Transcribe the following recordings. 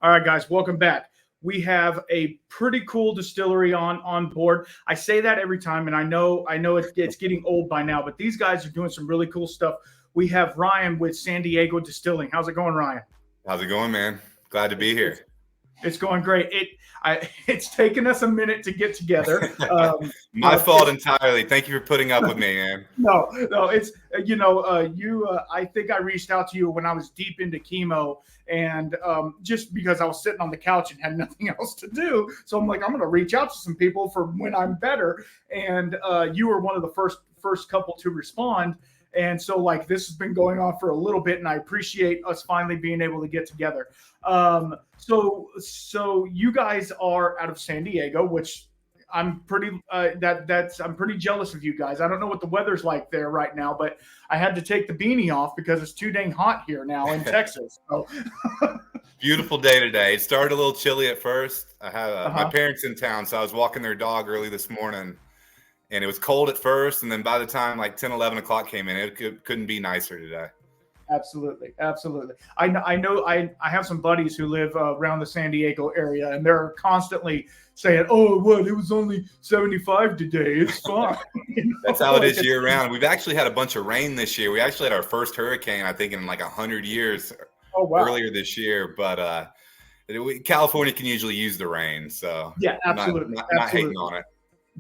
All right, guys, welcome back. We have a pretty cool distillery on board. I say that every time, and I know it's getting old by now, but these guys are doing some really cool stuff. We have Ryan with San Diego Distilling. How's it going, Ryan? How's it going, man? Glad to be here. It's going great. It's taken us a minute to get together. My fault entirely. Thank you for putting up with me, man. No, it's I think I reached out to you when I was deep into chemo, and just because I was sitting on the couch and had nothing else to do, so I'm like, I'm going to reach out to some people for when I'm better, and you were one of the first couple to respond. And so, like, this has been going on for a little bit, and I appreciate us finally being able to get together. So you guys are out of San Diego, which I'm pretty I'm pretty jealous of you guys. I don't know what the weather's like there right now, but I had to take the beanie off because it's too dang hot here now in Texas. So. Beautiful day today. It started a little chilly at first. I had my parents in town, so I was walking their dog early this morning. And it was cold at first, and then by the time like 10, 11 o'clock came in, it couldn't be nicer today. Absolutely. I know I have some buddies who live around the San Diego area, and they're constantly saying, "Oh, what? It was only 75 today. It's fine." That's how it is year round. We've actually had a bunch of rain this year. We actually had our first hurricane, I think, in like 100 years earlier this year. But California can usually use the rain, so yeah, absolutely. Not hating on it.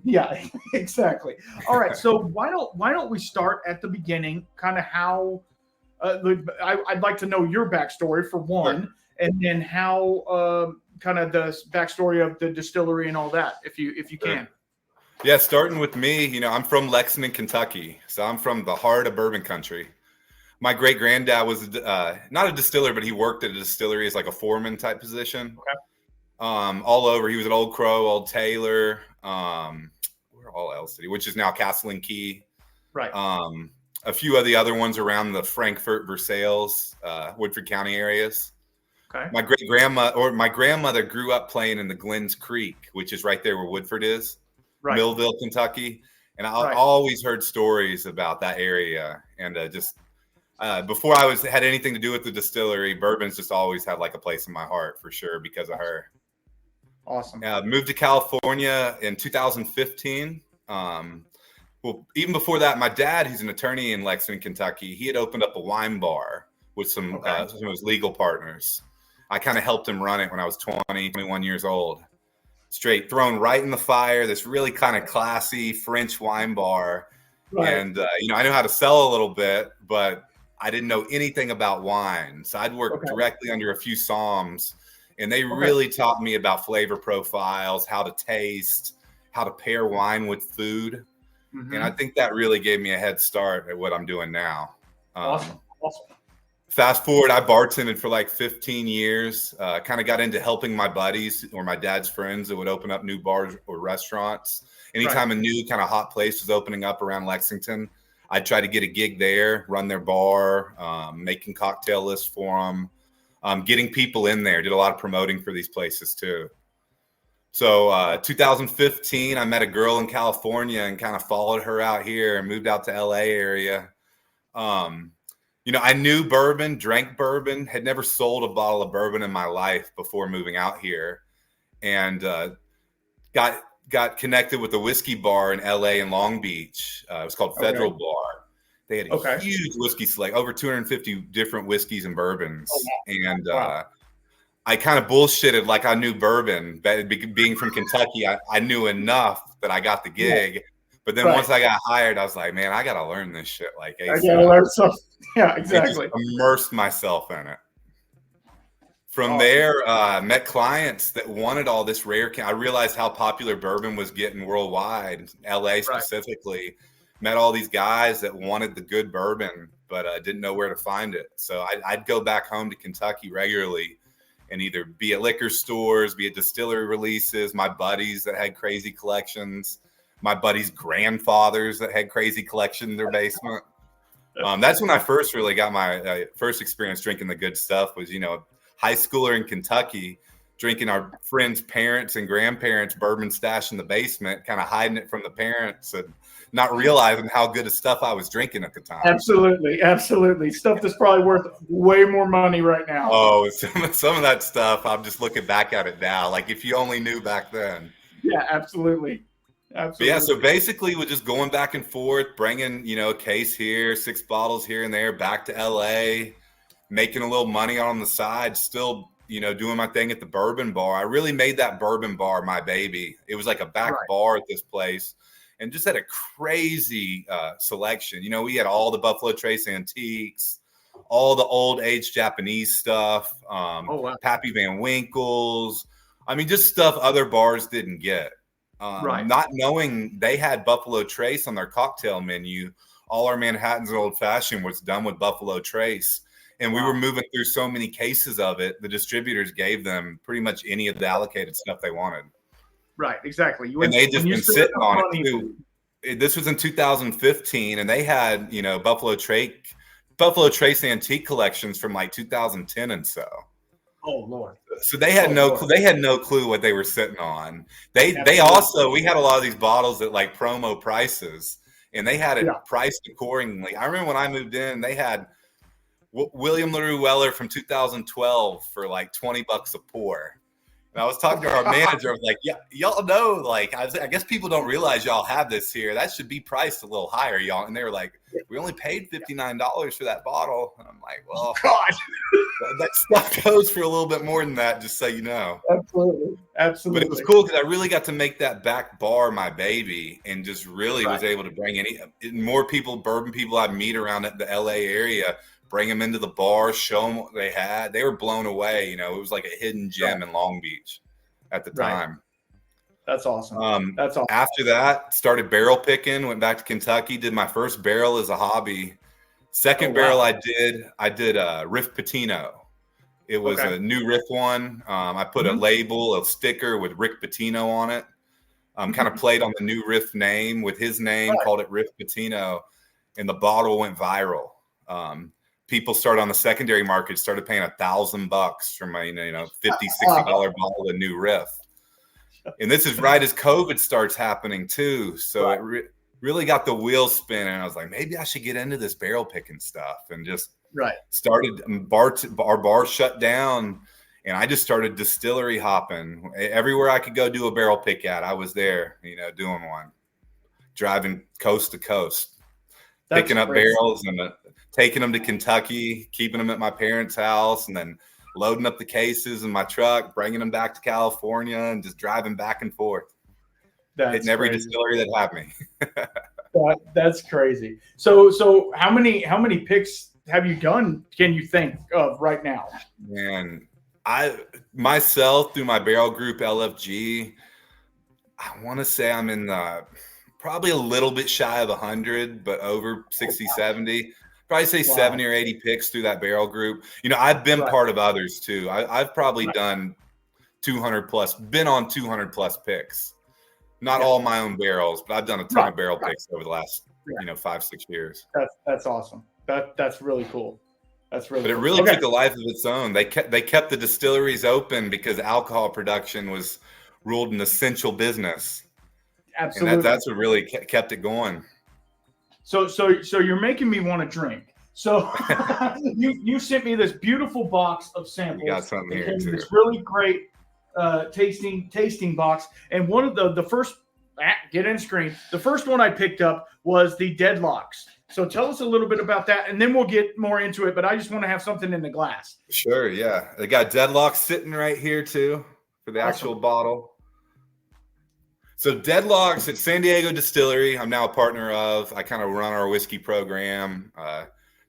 Yeah, exactly. All right, so why don't we start at the beginning, kind of how I'd like to know your backstory for one, and then how kind of the backstory of the distillery and all that, if you can. Yeah, starting with me, I'm from Lexington, Kentucky, so I'm from the heart of bourbon country. My great granddad was not a distiller, but he worked at a distillery as like a foreman type position. Okay. All over. He was at Old Crow, Old Taylor, where all else did he? Which is now Castle and Key. Right. A few of the other ones around the Frankfort, Versailles, Woodford County areas. Okay. My grandmother grew up playing in the Glens Creek, which is right there where Woodford is, right. Millville, Kentucky. And I always heard stories about that area. And before I had anything to do with the distillery, bourbon's just always had like a place in my heart for sure because of her. Awesome. Moved to California in 2015. Well, even before that, my dad, he's an attorney in Lexington, Kentucky. He had opened up a wine bar with some of his legal partners. I kind of helped him run it when I was 21 years old. Straight thrown right in the fire, this really kind of classy French wine bar. Right. And, I know how to sell a little bit, but I didn't know anything about wine. So I'd work directly under a few somms, and they really taught me about flavor profiles, how to taste, how to pair wine with food. Mm-hmm. And I think that really gave me a head start at what I'm doing now. Awesome. Fast forward, I bartended for like 15 years, kind of got into helping my buddies or my dad's friends that would open up new bars or restaurants. Anytime a new kind of hot place was opening up around Lexington, I'd try to get a gig there, run their bar, making cocktail lists for them, getting people in there. Did a lot of promoting for these places too. So 2015, I met a girl in California and kind of followed her out here and moved out to LA area. I knew bourbon, drank bourbon, had never sold a bottle of bourbon in my life before moving out here, and got connected with a whiskey bar in LA and Long Beach. It was called Federal Bar. They had a huge whiskey select, over 250 different whiskeys and bourbons. Oh, wow. And I kind of bullshitted like I knew bourbon. Being from Kentucky, I knew enough that I got the gig. Yeah. But then once I got hired, I was like, man, I got to learn this shit. Like, I got to learn something. Yeah, exactly. Just immersed myself in it. From there, met clients that wanted all this rare. I realized how popular bourbon was getting worldwide, LA specifically. Met all these guys that wanted the good bourbon, but didn't know where to find it. So I'd go back home to Kentucky regularly and either be at liquor stores, be at distillery releases, my buddies that had crazy collections, my buddies' grandfathers that had crazy collections in their basement. That's when I first really got my first experience drinking the good stuff was, high schooler in Kentucky, drinking our friends' parents and grandparents' bourbon stash in the basement, kind of hiding it from the parents and not realizing how good of stuff I was drinking at the time. Absolutely. Stuff that's probably worth way more money right now. Oh, some of that stuff, I'm just looking back at it now. Like if you only knew back then. Yeah, absolutely. But yeah, so basically we're just going back and forth, bringing, a case here, 6 bottles here and there, back to LA, making a little money on the side, still, doing my thing at the bourbon bar. I really made that bourbon bar my baby. It was like a back bar at this place, and just had a crazy selection. We had all the Buffalo Trace antiques, all the old age Japanese stuff, Pappy Van Winkles. I mean, just stuff other bars didn't get. Not knowing they had Buffalo Trace on their cocktail menu. All our Manhattans and Old Fashioned was done with Buffalo Trace. And we were moving through so many cases of it, the distributors gave them pretty much any of the allocated stuff they wanted. Right, exactly. And they just been sitting on it too. This was in 2015, and they had, Buffalo Trace antique collections from like 2010 and so. Oh Lord! So they had no clue what they were sitting on. They also, we had a lot of these bottles at like promo prices, and they had it priced accordingly. I remember when I moved in, they had William LaRue Weller from 2012 for like $20 a pour. And I was talking to our manager. I was like, "Yeah, y'all know, like, I guess people don't realize y'all have this here. That should be priced a little higher, y'all." And they were like, "We only paid $59 for that bottle." And I'm like, "Well, God, that stuff goes for a little bit more than that, just so you know." Absolutely. But it was cool because I really got to make that back bar my baby, and just really was able to bring more people, bourbon people I'd meet around the LA area. Bring them into the bar, show them what they had. They were blown away. It was like a hidden gem in Long Beach at the time. That's awesome. That's awesome. After that, started barrel picking, went back to Kentucky, did my first barrel as a hobby. Second barrel I did Riff Pitino. It was a new Riff one. I put a label, a sticker with Rick Pitino on it. Kind of played on the new Riff name with his name, called it Riff Pitino, and the bottle went viral. People started on the secondary market, started paying $1,000 for my, $50, $60 bottle of new Riff. And this is right as COVID starts happening too. So it really got the wheels spinning. I was like, maybe I should get into this barrel picking stuff, and just started. Our bar shut down, and I just started distillery hopping everywhere I could go do a barrel pick at. I was there, doing one, driving coast to coast, picking up barrels and taking them to Kentucky, keeping them at my parents' house, and then loading up the cases in my truck, bringing them back to California, and just driving back and forth. Hitting every distillery that had me. That's crazy. So how many picks have you done, can you think of right now? Man, I myself, through my barrel group LFG, I want to say I'm in the probably a little bit shy of 100, but over 60, 70. Probably say 70 or 80 picks through that barrel group. I've been part of others too. I've probably done 200 plus, been on 200 plus picks. Not all my own barrels, but I've done a ton of barrel picks over the last 5-6 years. That's awesome. That's really cool. But it really took a life of its own. They kept the distilleries open because alcohol production was ruled an essential business. Absolutely. And that's what really kept it going. So you're making me want to drink. So you sent me this beautiful box of samples. You got something here too. This really great tasting box, and one of the first get in screen. The first one I picked up was the Deadlocks. So tell us a little bit about that, and then we'll get more into it. But I just want to have something in the glass. Sure, yeah. They got Deadlocks sitting right here too for the actual bottle. So Deadlocks at San Diego Distillery, I'm now a partner of. I kind of run our whiskey program,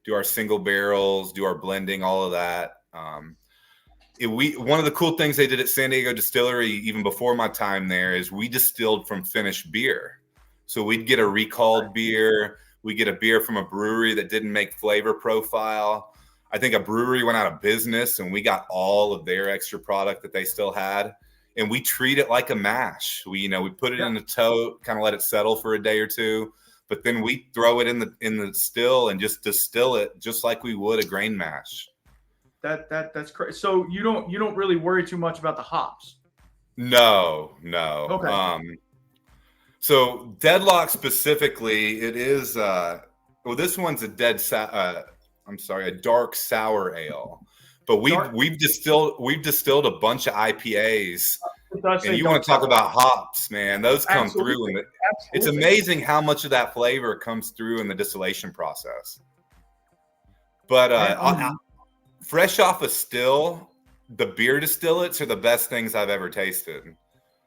do our single barrels, do our blending, all of that. One of the cool things they did at San Diego Distillery, even before my time there, is we distilled from finished beer. So we'd get a recalled beer. We get a beer from a brewery that didn't make flavor profile. I think a brewery went out of business, and we got all of their extra product that they still had. And we treat it like a mash. We put it in a tote, kind of let it settle for a day or two, but then we throw it in the still and just distill it just like we would a grain mash. That's crazy. So you don't really worry too much about the hops. No. Okay. So Deadlock specifically, it is this one's a dark sour ale. But we've distilled a bunch of IPAs. And you want to talk about hops, man. Those come through. And it's amazing how much of that flavor comes through in the distillation process. But fresh off a still, the beer distillates are the best things I've ever tasted.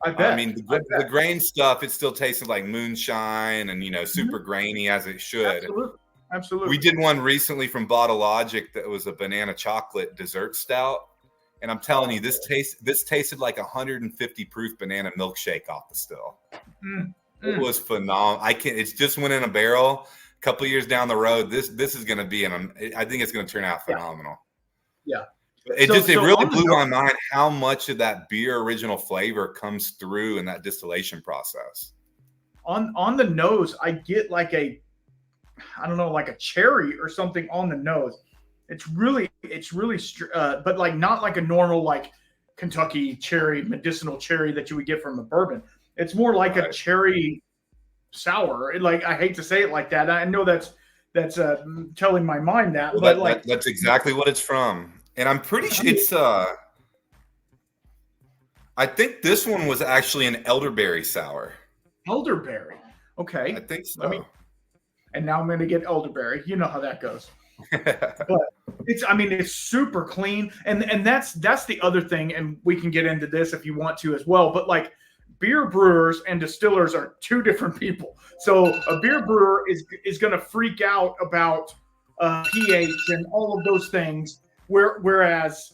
I bet. I mean, the grain stuff, it still tasted like moonshine and, super grainy as it should. Absolutely. We did one recently from Bottle Logic that was a banana chocolate dessert stout. And I'm telling you, this tasted like 150 proof banana milkshake off the still. It was phenomenal. It's just went in a barrel. A couple of years down the road, this is going to be I think it's going to turn out phenomenal. Yeah. It really blew my mind how much of that beer original flavor comes through in that distillation process. On the nose, I get like a cherry or something on the nose. It's really, but like not like a normal like Kentucky cherry, medicinal cherry that you would get from a bourbon. It's more like a cherry sour. I hate to say it like that. I know that's telling my mind that, well, but that's exactly what it's from. And I'm pretty sure it's I think this one was actually an elderberry sour. Elderberry. Okay. I think so. And now I'm going to get elderberry. You know how that goes. But it's super clean. And that's the other thing. And we can get into this if you want to as well. But like beer brewers and distillers are two different people. So a beer brewer is going to freak out about pH and all of those things. Whereas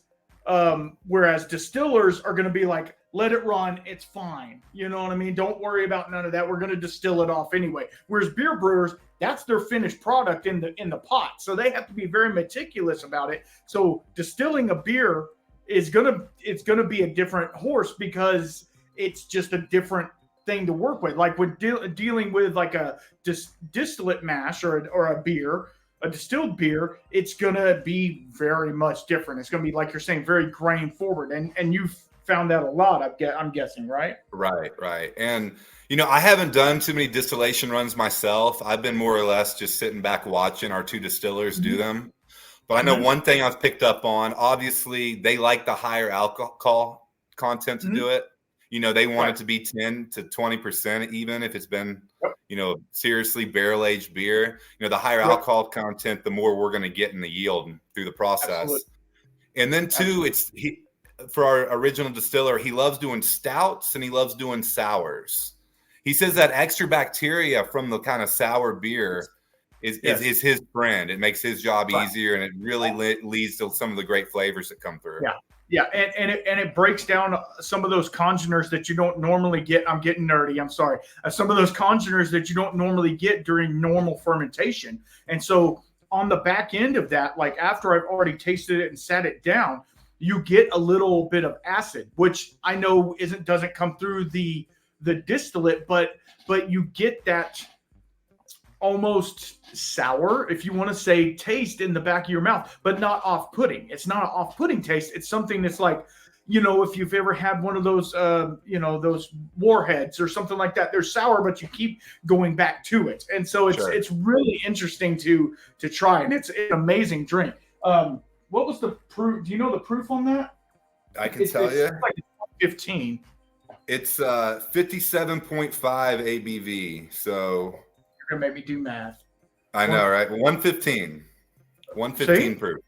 distillers are going to be like, let it run, it's fine. You know what I mean? Don't worry about none of that. We're going to distill it off anyway. Whereas beer brewers, that's their finished product in the pot, so they have to be very meticulous about it. So distilling a beer it's gonna be a different horse because it's just a different thing to work with. Like when dealing with like a distillate mash or a beer. A distilled beer, it's gonna be very much different. It's gonna be, like you're saying, very grain forward, and you've found that a lot. I'm guessing, right? Right. And I haven't done too many distillation runs myself. I've been more or less just sitting back watching our two distillers do them. But I know one thing I've picked up on. Obviously, they like the higher alcohol content to do it. They want it to be 10 to 20%, even if it's been seriously barrel-aged beer. The higher alcohol content, the more we're going to get in the yield through the process. Absolutely. And then too, for our original distiller, he loves doing stouts and he loves doing sours. He says that extra bacteria from the kind of sour beer is his friend. It makes his job easier, and it really leads to some of the great flavors that come through. Yeah, and it breaks down some of those congeners that you don't normally get. I'm getting nerdy. I'm sorry. Some of those congeners that you don't normally get during normal fermentation. And so on the back end of that, like after I've already tasted it and sat it down, you get a little bit of acid, which I know doesn't come through the distillate, but you get that almost sour, if you want to say, taste in the back of your mouth, but not off-putting. It's not an off-putting taste. It's something that's like, if you've ever had one of those, those warheads or something like that, they're sour, but you keep going back to it. And so it's really interesting to try, and it's an amazing drink. What was the proof? Do you know the proof on that? I can tell you. It's like 15. It's 57.5 ABV. So you're gonna make me do math. I know, right? 115 proof.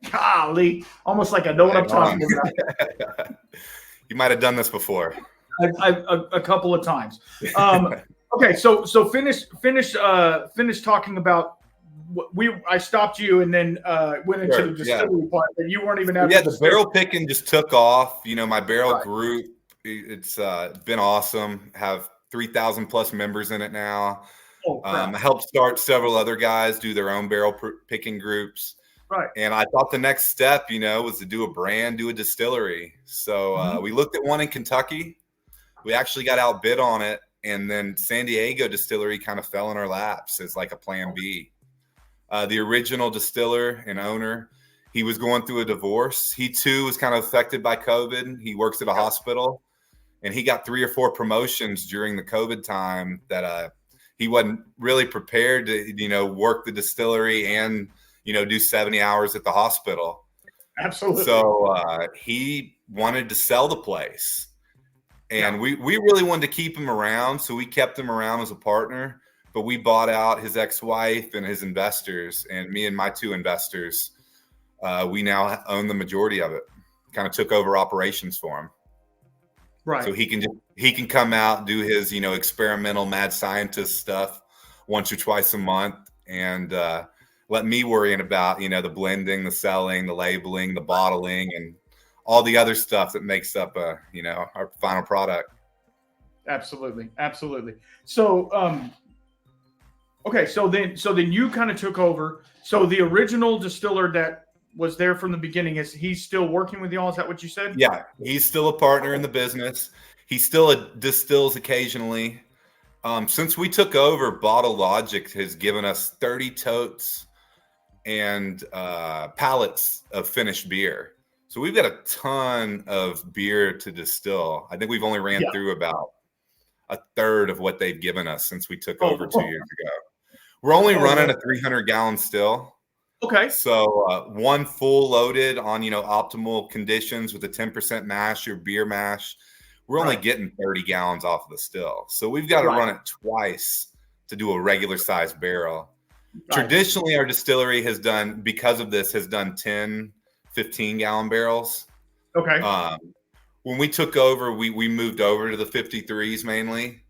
Golly, almost like I know what I'm talking about. You might have done this before. A couple of times. Okay, so finish talking about. I stopped you and then went into the distillery part, but you weren't even at the barrel picking just took off. My barrel group, it's been awesome. Have 3,000 plus members in it now. I helped start several other guys do their own barrel picking groups. Right. And I thought the next step, was to do a distillery. So we looked at one in Kentucky. We actually got outbid on it. And then San Diego Distillery kind of fell in our laps as like a plan B. The original distiller and owner, he was going through a divorce. He too was kind of affected by COVID. He works at a hospital. and he got 3 or 4 promotions during the COVID time that he wasn't really prepared to, work the distillery and, do 70 hours at the hospital. Absolutely. So he wanted to sell the place. And we really wanted to keep him around. So we kept him around as a partner. But we bought out his ex-wife and his investors. And me and my 2 investors, we now own the majority of it. Kind of took over operations for him. Right. So he can come out, do his, experimental mad scientist stuff once or twice a month, and let me worry about, the blending, the selling, the labeling, the bottling, and all the other stuff that makes up, our final product. Absolutely. So, okay. So then you kind of took over. So the original distiller that was there from the beginning, he's still working with y'all? Is that what you said? Yeah, he's still a partner in the business. He still distills occasionally. Since we took over, Bottle Logic has given us 30 totes and pallets of finished beer. So we've got a ton of beer to distill. I think we've only ran through about a third of what they've given us since we took over 2 years ago. We're only running a 300-gallon still. Okay. So one full loaded on, optimal conditions with a 10% mash or beer mash, we're only getting 30 gallons off of the still. So we've got to run it twice to do a regular size barrel. Right. Traditionally, our distillery has done 10, 15-gallon barrels. Okay. When we took over, we moved over to the 53s mainly,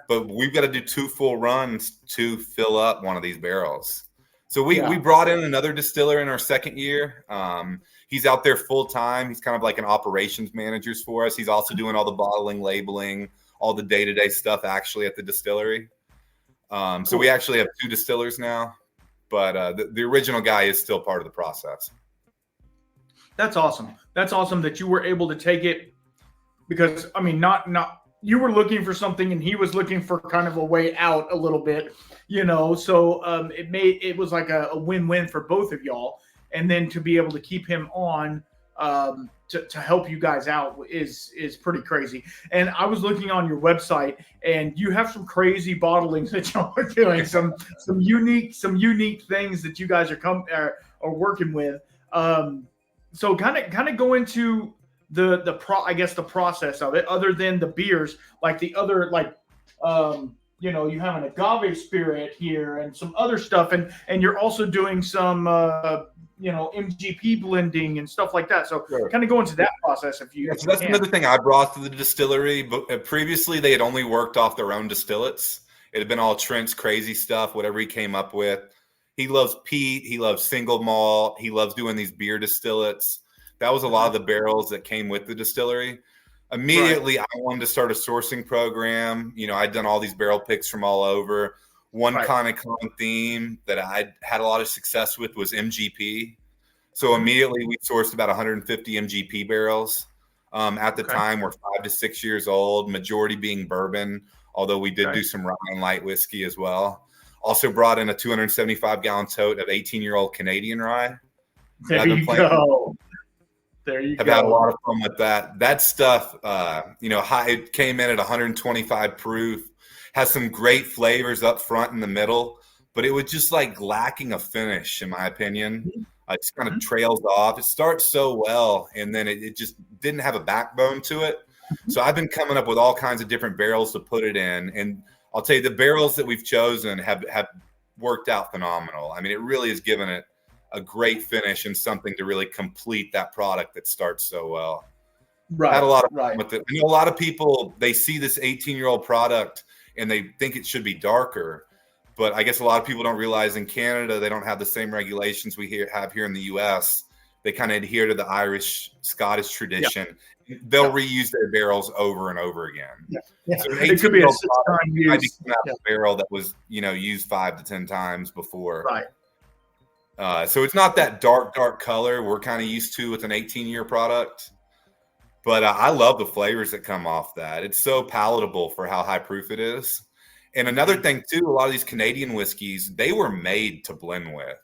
but we've got to do 2 full runs to fill up one of these barrels. So we brought in another distiller in our second year. He's out there full time. He's kind of like an operations manager for us. He's also doing all the bottling, labeling, all the day-to-day stuff actually at the distillery. Cool. So we actually have 2 distillers now, but the original guy is still part of the process. That's awesome. That's awesome that you were able to take it, because I mean, not you were looking for something and he was looking for kind of a way out a little bit, so it was like a win-win for both of y'all. And then to be able to keep him on to help you guys out is pretty crazy. And I was looking on your website, and you have some crazy bottlings that y'all are doing, some unique things that you guys are working with. So kind of go into the process of it, other than the beers, like the other, like, you have an agave spirit here and some other stuff. And you're also doing some, MGP blending and stuff like that. So kind of go into that process if you. So that's another thing I brought to the distillery. But previously they had only worked off their own distillates. It had been all Trent's crazy stuff, whatever he came up with. He loves peat. He loves single malt. He loves doing these beer distillates. That was a lot of the barrels that came with the distillery. Immediately, I wanted to start a sourcing program. I'd done all these barrel picks from all over. One kind of common theme that I had a lot of success with was MGP. So immediately we sourced about 150 MGP barrels. At the time, we're 5 to 6 years old, majority being bourbon, although we did do some rye and light whiskey as well. Also brought in a 275-gallon tote of 18-year-old Canadian rye. There you go. I've had a lot of fun with that. That stuff, it came in at 125 proof, has some great flavors up front and the middle, but it was just like lacking a finish, in my opinion. It just kind of trails off. It starts so well, and then it just didn't have a backbone to it. So I've been coming up with all kinds of different barrels to put it in. And I'll tell you, the barrels that we've chosen have worked out phenomenal. I mean, it really has given it a great finish and something to really complete that product that starts so well. Right. I had a lot of fun with it. A lot of people, they see this 18-year-old product and they think it should be darker. But I guess a lot of people don't realize in Canada, they don't have the same regulations we have here in the U.S. They kind of adhere to the Irish, Scottish tradition. Yeah. They'll reuse their barrels over and over again. Yeah. So it could be a 6-time use. Barrel that was, used 5 to 10 times before. Right. So it's not that dark color we're kind of used to with an 18-year product. But I love the flavors that come off that. It's so palatable for how high proof it is. And another thing, too, a lot of these Canadian whiskeys, they were made to blend with.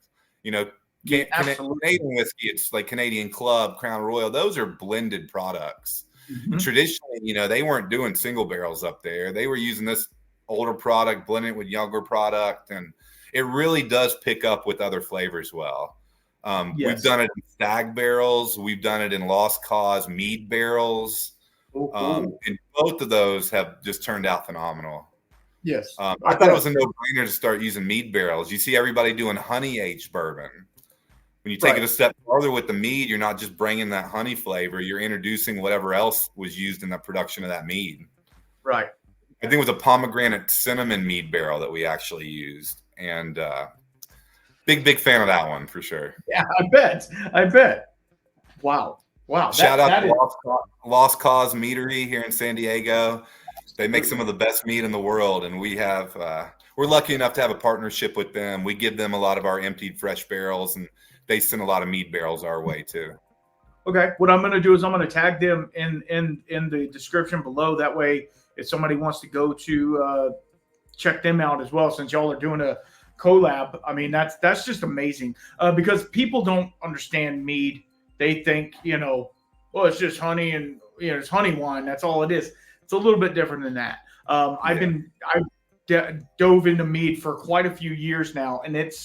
Canadian whiskey, it's like Canadian Club, Crown Royal. Those are blended products. Mhm. traditionally, they weren't doing single barrels up there. They were using this older product, blending it with younger product, and it really does pick up with other flavors well. We've Yes. done it in stag barrels. We've done it in Lost Cause mead barrels. Cool. And both of those have just turned out phenomenal. Yes. I thought it was a no-brainer to start using mead barrels. You see everybody doing honey-aged bourbon. When you take it a step further with the mead, you're not just bringing that honey flavor. You're introducing whatever else was used in the production of that mead. Right. I think it was a pomegranate cinnamon mead barrel that we actually used. And big fan of that one for sure. Yeah, I bet. Wow. Shout out to Lost Cause Meadery here in San Diego. They make some of the best mead in the world, and we're lucky enough to have a partnership with them. We give them a lot of our emptied fresh barrels, and they send a lot of mead barrels our way too. Okay, what I'm going to do is I'm going to tag them in the description below. That way, if somebody wants to go to check them out as well, since y'all are doing a collab, I mean that's just amazing because people don't understand mead. They think well, it's just honey and it's honey wine. That's all it is. It's a little bit different than that. I've dove into mead for quite a few years now, and it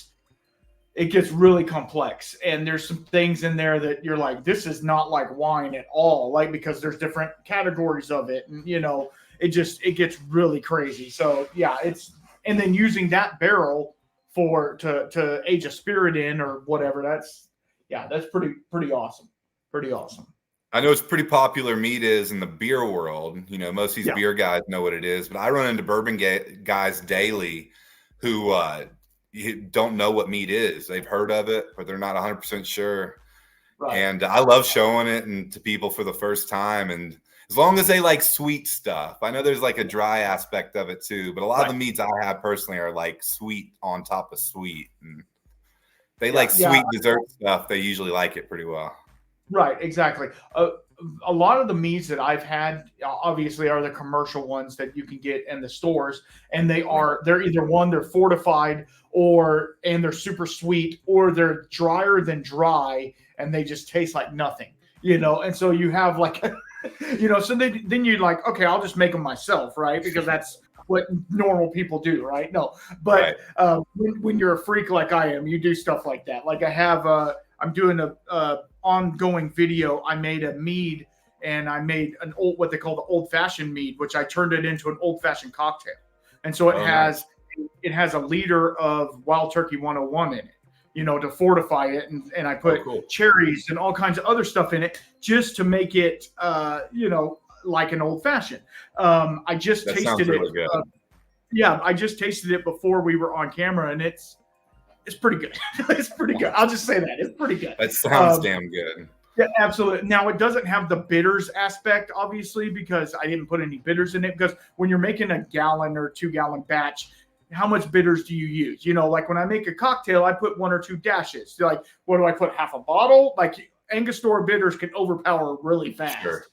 gets really complex, and there's some things in there that you're like, this is not like wine at all, like because there's different categories of it, and it gets really crazy. So yeah, and then using that barrel to age a spirit in or whatever, that's pretty awesome. Pretty awesome. I know it's pretty popular mead is in the beer world. Most of these beer guys know what it is, but I run into bourbon guys daily who don't know what mead is. They've heard of it, but they're not 100% sure. Right. And I love showing it to people for the first time. And as long as they like sweet stuff, I know there's like a dry aspect of it too, but a lot of the meads I have personally are like sweet on top of sweet. And they like sweet dessert stuff. They usually like it pretty well. Right, exactly. A lot of the meads that I've had obviously are the commercial ones that you can get in the stores, and they're either they're fortified and they're super sweet, or they're drier than dry and they just taste like nothing, and so you have like so then you're like, okay, I'll just make them myself, right? Because that's what normal people do, right? No, but when you're a freak like I am, you do stuff like that. Like I have I'm doing a ongoing video. I made a mead, and I made what they call the old-fashioned mead, which I turned it into an old-fashioned cocktail. And so it has a liter of Wild Turkey 101 in it, to fortify it, and I put cherries and all kinds of other stuff in it just to make it like an old-fashioned. I just tasted it. Really I just tasted it before we were on camera, and it's pretty good. It's pretty good. I'll just say that. It's pretty good. That sounds damn good. Yeah, absolutely. Now, it doesn't have the bitters aspect, obviously, because I didn't put any bitters in it. Because when you're making a gallon or 2 gallon batch, how much bitters do you use? Like when I make a cocktail, I put 1 or 2 dashes. So like, what do I put? Half a bottle? Like Angostura bitters can overpower really fast. Sure.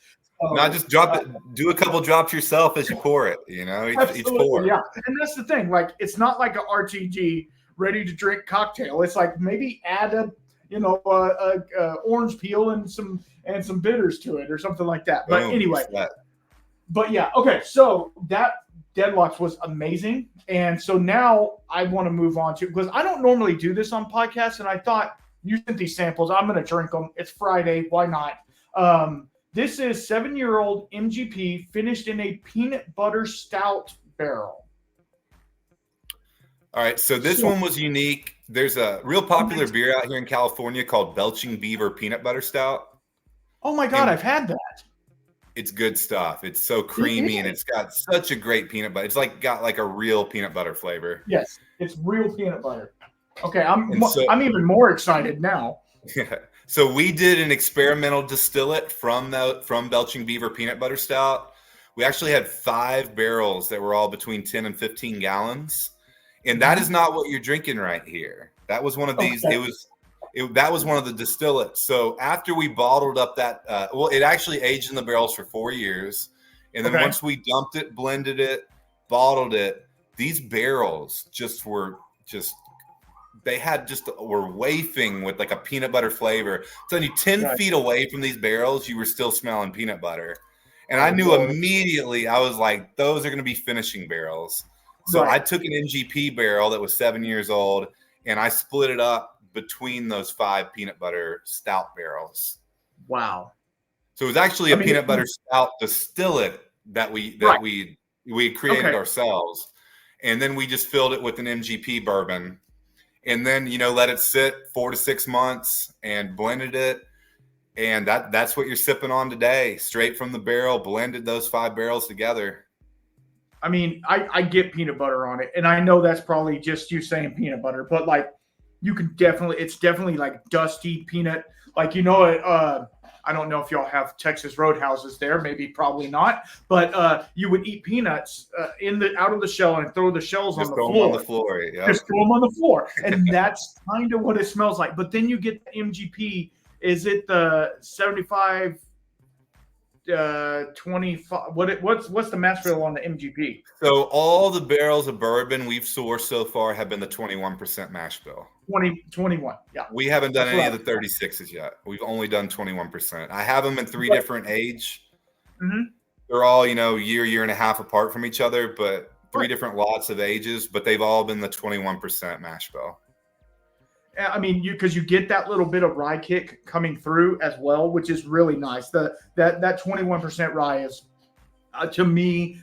Not just drop it. Do a couple drops yourself as you pour it. Each pour. Yeah, and that's the thing. Like, it's not like a RTG ready to drink cocktail. It's like maybe add a orange peel and some bitters to it or something like that. But anyway, okay. So that Deadlocks was amazing, and so now I want to move on to, because I don't normally do this on podcasts, and I thought you sent these samples. I'm going to drink them. It's Friday. Why not? This is 7-year-old MGP finished in a peanut butter stout barrel. All right, so this one was unique. There's a real popular beer out here in California called Belching Beaver Peanut Butter Stout. Oh my God, I've had that. It's good stuff. It's so creamy, and it's got such a great peanut butter. It's got like a real peanut butter flavor. Yes, it's real peanut butter. Okay, I'm even more excited now. Yeah. So we did an experimental distillate from Belching Beaver Peanut Butter Stout. We actually had 5 barrels that were all between 10 and 15 gallons. And that is not what you're drinking right here. That was one of these. Okay. That was one of the distillates. So after we bottled up that, it actually aged in the barrels for 4 years. And then once we dumped it, blended it, bottled it, these barrels were wafting with like a peanut butter flavor. I'm telling you, 10 feet away from these barrels, you were still smelling peanut butter. And I knew immediately, I was like, those are going to be finishing barrels. So I took an MGP barrel that was 7 years old, and I split it up between those 5 peanut butter stout barrels. Wow. So it was actually a peanut butter stout distillate that we created ourselves. And then we just filled it with an MGP bourbon. And then, let it sit 4 to 6 months and blended it. And that's what you're sipping on today, straight from the barrel, blended those 5 barrels together. I mean, I get peanut butter on it, and I know that's probably just you saying peanut butter, but like you can it's definitely like dusty peanut. Like, I don't know if y'all have Texas Roadhouses there, maybe probably not, but you would eat peanuts out of the shell and throw the shells on the floor. On the floor, yeah. Just throw them on the floor, and that's kind of what it smells like. But then you get the MGP. Is it the 75, 25? What's the mash bill on the MGP? So all the barrels of bourbon we've sourced so far have been the 21% mash bill. 21, yeah. We haven't done any of the 36s yet. We've only done 21%. I have them in 3 different age. Mm-hmm. They're all, year and a half apart from each other, but 3 different lots of ages, but they've all been the 21% mash bill. I mean, because you get that little bit of rye kick coming through as well, which is really nice. That 21% rye is, to me,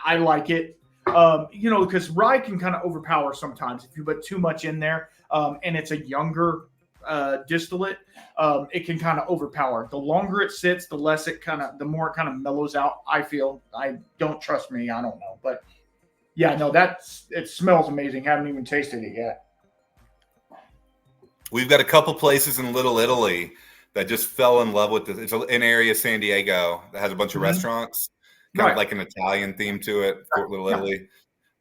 I like it. Because rye can kind of overpower sometimes if you put too much in there, and it's a younger distillate. It can kind of overpower. The longer it sits, the more it kind of mellows out. I feel. I don't trust me. I don't know, but yeah, no, it smells amazing. Haven't even tasted it yet. We've got a couple places in Little Italy that just fell in love with this. It's an area, San Diego, that has a bunch of restaurants, kind of like an Italian theme to it, Fort Little Italy.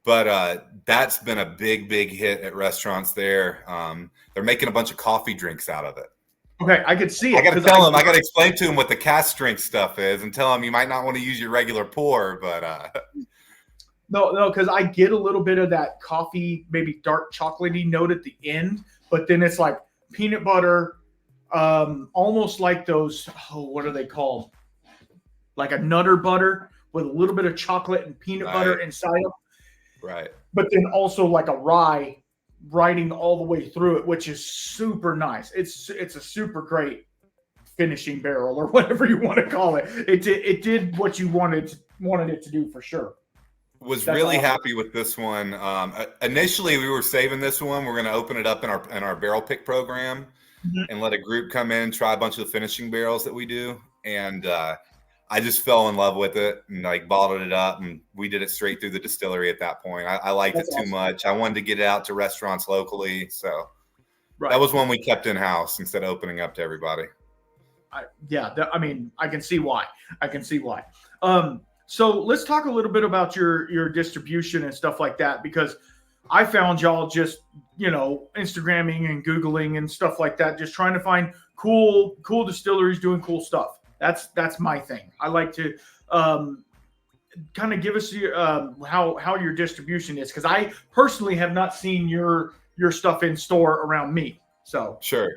But that's been a big, big hit at restaurants there. They're making a bunch of coffee drinks out of it. Okay, I could see it. I got to tell them, I got to explain to them what the cast drink stuff is and tell them you might not want to use your regular pour, but... No, because I get a little bit of that coffee, maybe dark chocolatey note at the end, but then it's like peanut butter, almost like those, what are they called? Like a Nutter butter with a little bit of chocolate and peanut butter inside them. Right. But then also like a rye riding all the way through it, which is super nice. It's a super great finishing barrel or whatever you want to call it. It did what you wanted it to do for sure. Was really happy with this one. Initially, we were saving this one. We're going to open it up in our barrel pick program and let a group come in and try a bunch of the finishing barrels that we do. And I just fell in love with it and like bottled it up, and we did it straight through the distillery at that point. I liked it too much. I wanted to get it out to restaurants locally, so that was one we kept in house instead of opening up to everybody. I can see why. So let's talk a little bit about your distribution and stuff like that, because I found y'all just, Instagramming and Googling and stuff like that, just trying to find cool distilleries doing cool stuff. That's my thing. I like to kind of give us how your distribution is, because I personally have not seen your stuff in store around me. So sure.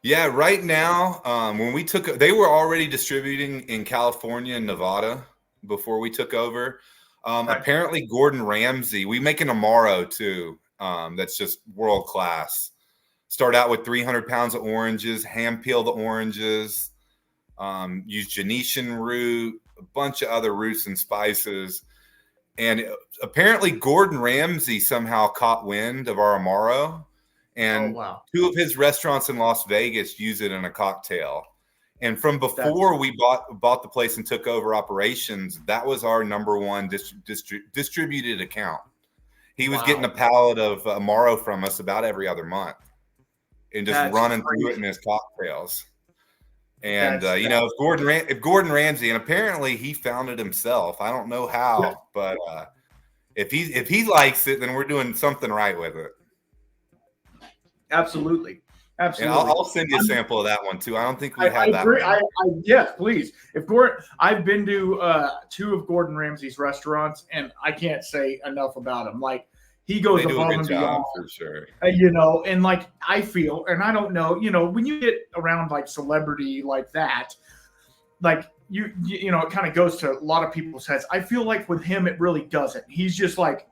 Yeah, right now, when we they were already distributing in California and Nevada before we took over. Apparently Gordon Ramsay, we make an Amaro too. That's just world class. Start out with 300 pounds of oranges, hand peel the oranges, use Genetian root, a bunch of other roots and spices. And apparently Gordon Ramsay somehow caught wind of our Amaro, and 2 of his restaurants in Las Vegas use it in a cocktail. And from before we bought the place and took over operations, that was our number one distributed account. He was getting a pallet of Amaro from us about every other month and just running through it in his cocktails. And, if Gordon Ramsay, and apparently he found it himself. I don't know how, but if he likes it, then we're doing something right with it. Absolutely. And I'll send you a sample of that one too. I don't think we have that. Yes, please. I've been to 2 of Gordon Ramsay's restaurants, and I can't say enough about him. Like, he goes above and beyond for sure. And like I feel, and I don't know, when you get around like celebrity like that, like you know, it kind of goes to a lot of people's heads. I feel like with him, it really doesn't. He's just like,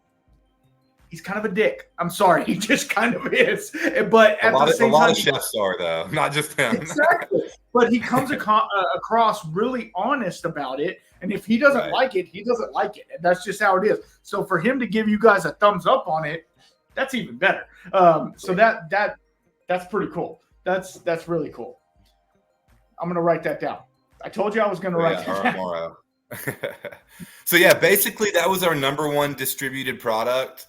he's kind of a dick. I'm sorry, he just kind of is. But at the same time, a lot of chefs are, though, not just him. Exactly. But he comes across really honest about it. And if he doesn't like it, he doesn't like it. And that's just how it is. So for him to give you guys a thumbs up on it, that's even better. So that's pretty cool. That's really cool. I'm going to write that down. I told you I was going to write that down. Tomorrow. So yeah, basically that was our number one distributed product.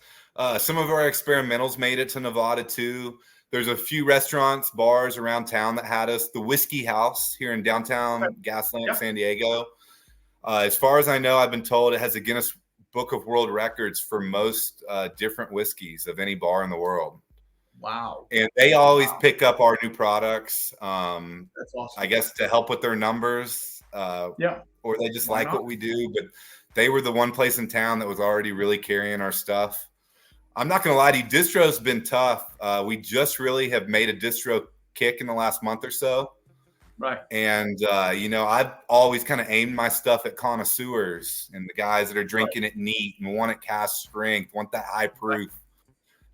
Some of our experimentals made it to Nevada too. There's a few restaurants, bars around town that had us. The Whiskey House here in downtown Gaslamp, San Diego. As far as I know, I've been told it has a Guinness Book of World Records for most different whiskeys of any bar in the world. Wow. And they always pick up our new products. That's awesome. I guess to help with their numbers. Or they just like what we do. But they were the one place in town that was already really carrying our stuff. I'm not going to lie to you. Distro's been tough. We just really have made a distro kick in the last month or so. Right. And, you know, I've always kind of aimed my stuff at connoisseurs and the guys that are drinking it neat and want it cast strength, want that high proof,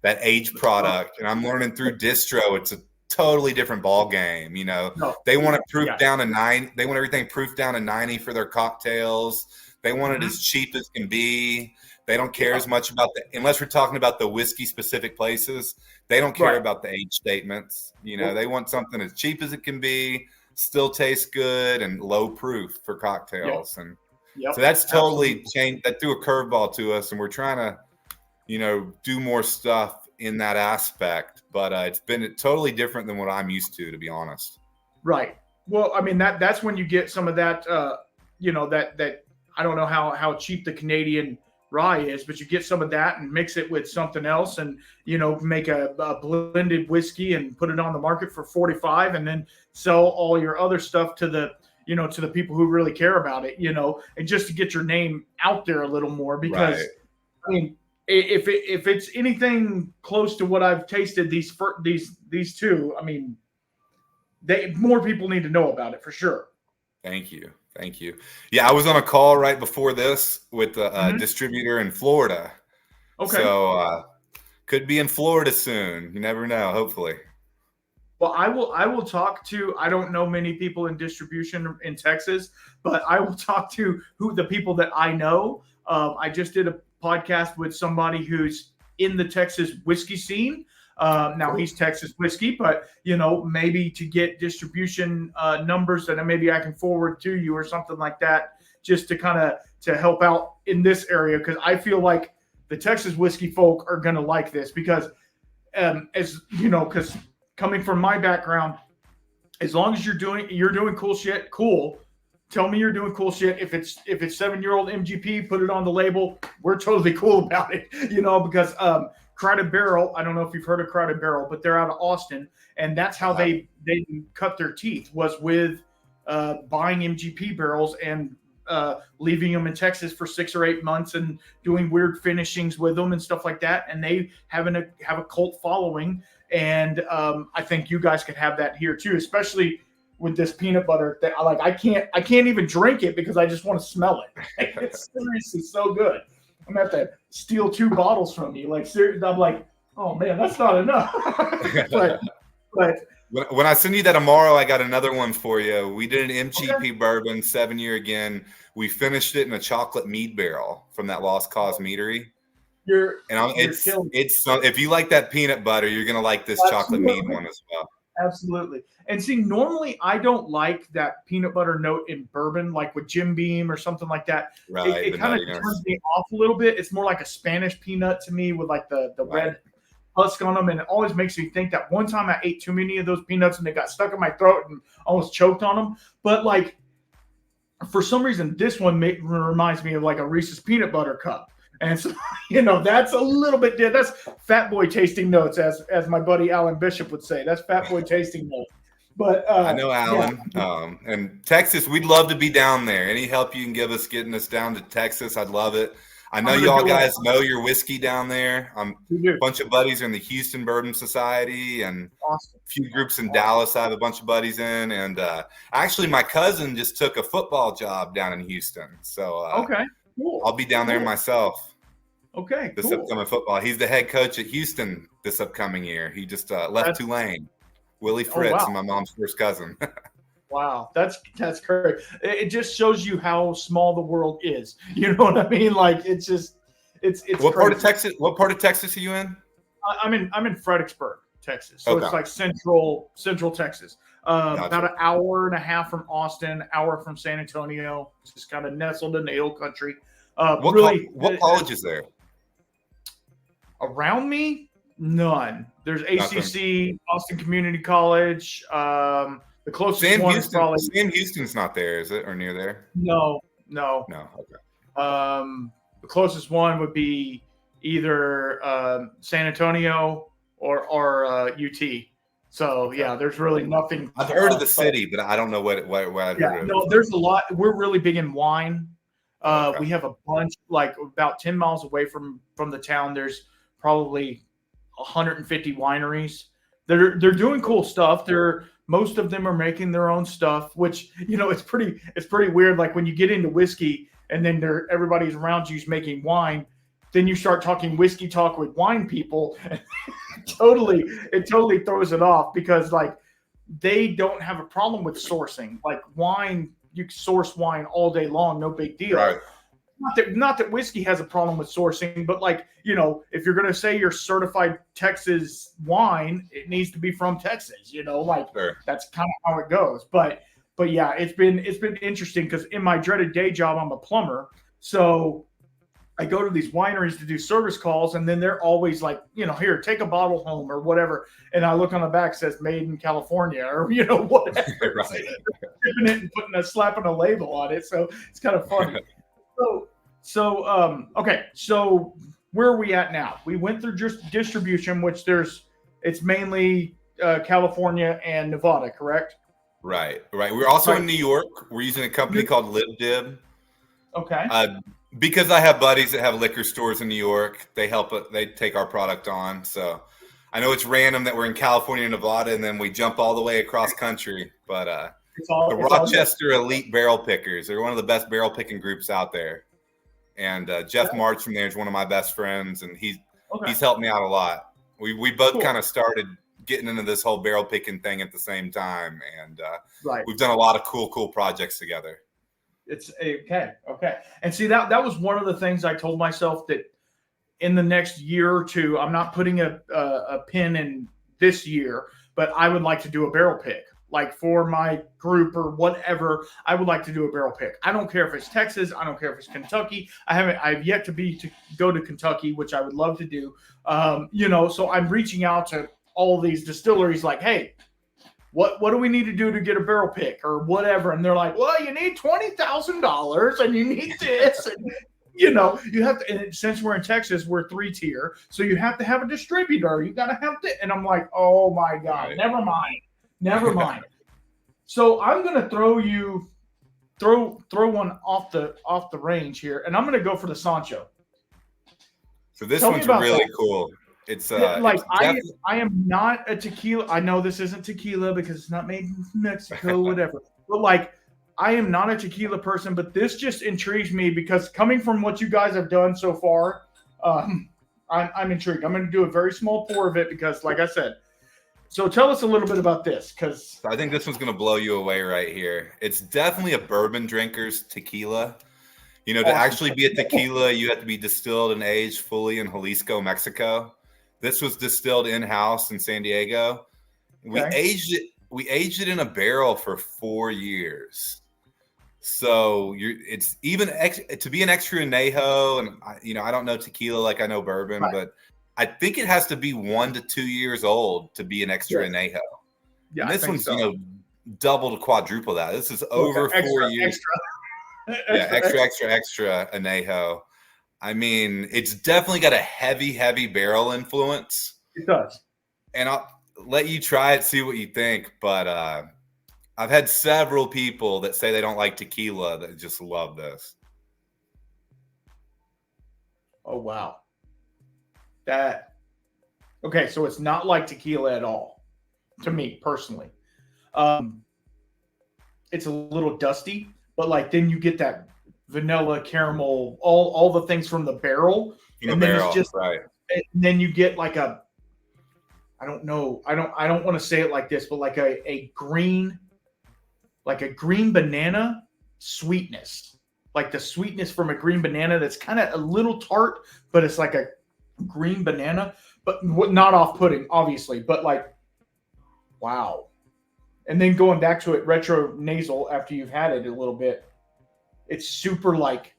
that aged product. And I'm learning through distro, it's a totally different ball game. You know, they want it proof down to 9. They want everything proof down to 90 for their cocktails. They want it as cheap as can be. They don't care as much about unless we're talking about the whiskey specific places. They don't care about the age statements. You know, they want something as cheap as it can be, still tastes good, and low proof for cocktails. And so that's totally changed. That threw a curveball to us, and we're trying to, you know, do more stuff in that aspect. But it's been totally different than what I'm used to be honest. Right. Well, I mean that's when you get some of that. You know, that I don't know how cheap the Canadian rye is, but you get some of that and mix it with something else and, you know, make a blended whiskey and put it on the market for $45 and then sell all your other stuff to the, you know, to the people who really care about it, you know, and just to get your name out there a little more because I mean, if it's anything close to what I've tasted these two, I mean, more people need to know about it for sure. Thank you. Yeah, I was on a call right before this with a distributor in Florida. Okay. So could be in Florida soon. You never know, hopefully. Well, I will talk to, I don't know many people in distribution in Texas, but I will talk to the people that I know. I just did a podcast with somebody who's in the Texas whiskey scene. Now he's Texas whiskey, but you know, maybe to get distribution numbers that maybe I can forward to you or something like that, just to kind of to help out in this area. Cause I feel like the Texas whiskey folk are going to like this because as you know, cause coming from my background, as long as you're doing cool shit, cool. Tell me you're doing cool shit. If it's 7-year-old MGP, put it on the label. We're totally cool about it, you know, because Crowded Barrel, I don't know if you've heard of Crowded Barrel, but they're out of Austin, and that's how they cut their teeth was with buying MGP barrels and leaving them in Texas for 6 or 8 months and doing weird finishings with them and stuff like that. And they have a cult following, and I think you guys could have that here too, especially with this peanut butter. That I can't even drink it because I just want to smell it. It's seriously so good. I'm gonna have to steal 2 bottles from you. Like, seriously, I'm like, oh man, that's not enough. but when I send you that tomorrow, I got another one for you. We did an MGP bourbon, 7-year again. We finished it in a chocolate mead barrel from that Lost Cause meadery. It's if you like that peanut butter, you're gonna like this chocolate mead one as well. Absolutely. And see, normally I don't like that peanut butter note in bourbon, like with Jim Beam or something like that. Right. It kind of turns me off a little bit. It's more like a Spanish peanut to me with like the red husk on them. And it always makes me think that one time I ate too many of those peanuts and they got stuck in my throat and almost choked on them. But like, for some reason, this one reminds me of like a Reese's peanut butter cup. And so, you know, that's a little bit that's fat boy tasting notes, as my buddy Alan Bishop would say. That's fat boy tasting notes. But I know Alan. Yeah. And Texas, we'd love to be down there. Any help you can give us getting us down to Texas, I'd love it. I know I'm gonna y'all do guys know your whiskey down there. A We do. bunch of buddies are in the Houston Bourbon Society, and Awesome. a few groups in Dallas I have a bunch of buddies in. And actually, my cousin just took a football job down in Houston. So Okay. Cool. I'll be down there myself. Okay. This Cool. upcoming football. He's the head coach at Houston this upcoming year. He just left Tulane. Willie Fritz, wow. and my mom's first cousin. Wow, that's great. It just shows you how small the world is. You know what I mean? Like it's just it's What part of crazy. Texas? What part of Texas are you in? I'm in Fredericksburg, Texas. So Okay. it's like central Texas. Gotcha. About an hour and a half from Austin, hour from San Antonio. Just kind of nestled in the hill country. What college is there? Around me? None. There's ACC, Austin Community College. The closest one is probably Sam Houston's not there, is it, or near there? No. Okay. The closest one would be either San Antonio or UT. So yeah, there's really nothing. I've heard of the city, but I don't know what I've heard of. No, there's a lot. We're really big in wine. Okay. We have a bunch, like about 10 miles away from the town. There's probably 150 wineries. They're doing cool stuff. Most of them are making their own stuff, which it's pretty weird. Like when you get into whiskey and then everybody's around you's making wine, then you start talking whiskey talk with wine people. And it totally throws it off because like they don't have a problem with sourcing. Like wine, you can source wine all day long, no big deal. Right. Not that whiskey has a problem with sourcing, but like, if you're going to say you're certified Texas wine, it needs to be from Texas, Sure. That's kind of how it goes. But yeah, it's been interesting because in my dreaded day job, I'm a plumber. So I go to these wineries to do service calls, and then they're always like, here, take a bottle home or whatever. And I look on the back, says made in California or, whatever. Right. Shipping it and slapping a label on it. So it's kind of funny. Okay. So where are we at now? We went through just distribution, which it's mainly California and Nevada, correct? Right. We're also in New York. We're using a company called LibDib. Okay. Because I have buddies that have liquor stores in New York, they take our product on. So I know it's random that we're in California and Nevada, and then we jump all the way across country. But the Rochester Elite Barrel Pickers, they're one of the best barrel picking groups out there. And Jeff March from there is one of my best friends, and he's helped me out a lot. We both kind of started getting into this whole barrel picking thing at the same time, and we've done a lot of cool projects together. It's okay. And see, that was one of the things I told myself that in the next year or two, I'm not putting a pin in this year, but I would like to do a barrel pick. Like for my group or whatever, I would like to do a barrel pick. I don't care if it's Texas. I don't care if it's Kentucky. I've yet to go to Kentucky, which I would love to do. So I'm reaching out to all these distilleries like, hey, what do we need to do to get a barrel pick or whatever? And they're like, well, you need $20,000 and you need this. And, you have to, and since we're in Texas, we're 3-tier. So you have to have a distributor. You got to have to. And I'm like, oh my God, never mind. So I'm going to throw one off the range here. And I'm going to go for the Sancho. So this one's really cool. It's I am not a tequila. I know this isn't tequila because it's not made in Mexico, whatever. But like, I am not a tequila person, but this just intrigues me because coming from what you guys have done so far, I'm intrigued. I'm going to do a very small pour of it because, like I said, so tell us a little bit about this because I think this one's going to blow you away right here. It's definitely a bourbon drinker's tequila. To actually be a tequila, you have to be distilled and aged fully in Jalisco, Mexico. This was distilled in-house in San Diego. We aged it in a barrel for 4 years. So it's even to be an extra añejo, and I don't know tequila like I know bourbon, but I think it has to be 1 to 2 years old to be an extra añejo. Yeah, and this one's double to quadruple that. This is over 4 years. Extra añejo. I mean, it's definitely got a heavy barrel influence. It does. And I'll let you try it, see what you think. But I've had several people that say they don't like tequila that just love this. Oh wow. That okay, so it's not like tequila at all to me personally. Um, it's a little dusty, but like then you get that vanilla, caramel, all the things from the barrel, In the and then it's barrel, just right? and then you get like a I don't know, I don't want to say it like this, but like a green banana sweetness, like the sweetness from a green banana that's kind of a little tart, but it's like a green banana, but not off-putting, obviously, but like wow. And then going back to it retro nasal after you've had it a little bit, it's super like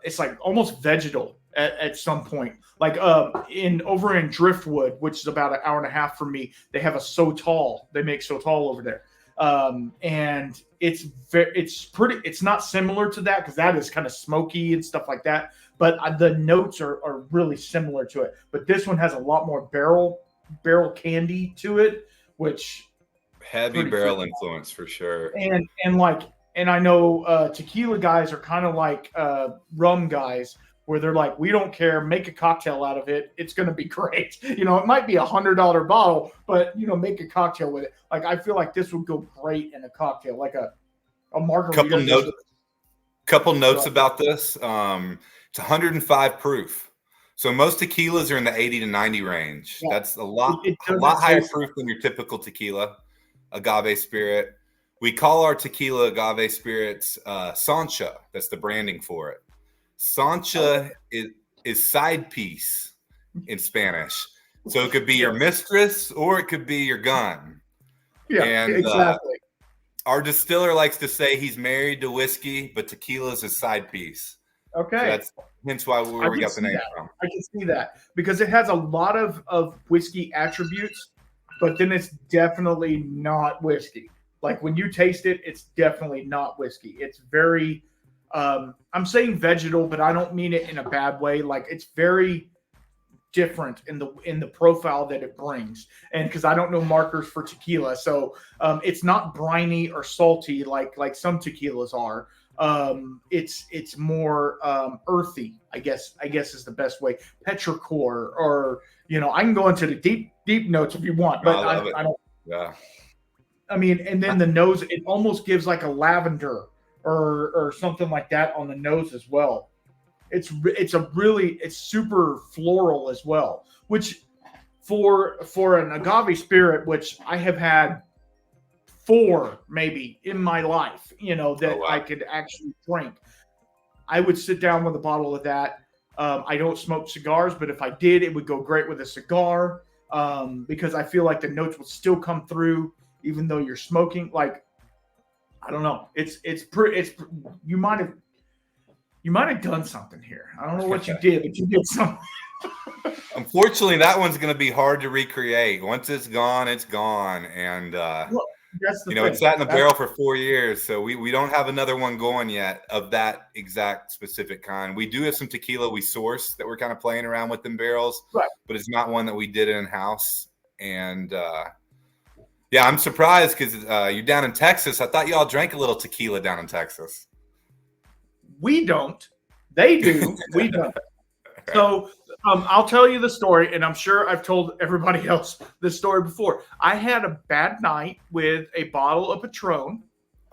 it's like almost vegetal at some point. Like in over in Driftwood, which is about an hour and a half from me, they have a So Tall. They make So Tall over there, and it's not similar to that because that is kind of smoky and stuff like that. But the notes are really similar to it. But this one has a lot more barrel candy to it, which Heavy barrel influence for sure. And I know tequila guys are kind of like rum guys where they're like, we don't care, make a cocktail out of it. It's going to be great. You know, it might be $100 bottle, but you know, make a cocktail with it. Like, I feel like this would go great in a cocktail, like a margarita. Couple notes about this. It's 105 proof. So most tequilas are in the 80 to 90 range. Yeah. That's a lot higher proof than your typical tequila, agave spirit. We call our tequila agave spirits Sancha. That's the branding for it. Sancha is side piece in Spanish. So it could be your mistress or it could be your gun. Yeah, and, exactly. Our distiller likes to say he's married to whiskey, but tequila is his side piece. Okay. So that's hence why we got the name from. I can see that because it has a lot of whiskey attributes, but then it's definitely not whiskey. Like when you taste it, it's definitely not whiskey. It's very, I'm saying vegetal, but I don't mean it in a bad way. Like it's very different in the profile that it brings. And because I don't know markers for tequila, so it's not briny or salty like some tequilas are. It's more earthy, I guess is the best way. Petrichor, or you know, I can go into the deep notes if you want, but I don't. Yeah. I mean, and then the nose, it almost gives like a lavender or something like that on the nose as well. It's super floral as well, which for an agave spirit, which I have had 4 maybe in my life, you know, that I could actually drink. I would sit down with a bottle of that. I don't smoke cigars, but if I did, it would go great with a cigar because I feel like the notes would still come through even though you're smoking. Like, I don't know. You might have done something here. I don't know what you did, but you did something. Unfortunately, that one's going to be hard to recreate. Once it's gone, it's gone. And, it sat in the barrel for 4 years. So we don't have another one going yet of that exact specific kind. We do have some tequila we source that we're kind of playing around with in barrels, right, but it's not one that we did in-house. And, yeah, I'm surprised because you're down in Texas. I thought y'all drank a little tequila down in Texas. We don't. They do. We don't. So I'll tell you the story, and I'm sure I've told everybody else this story before. I had a bad night with a bottle of Patron,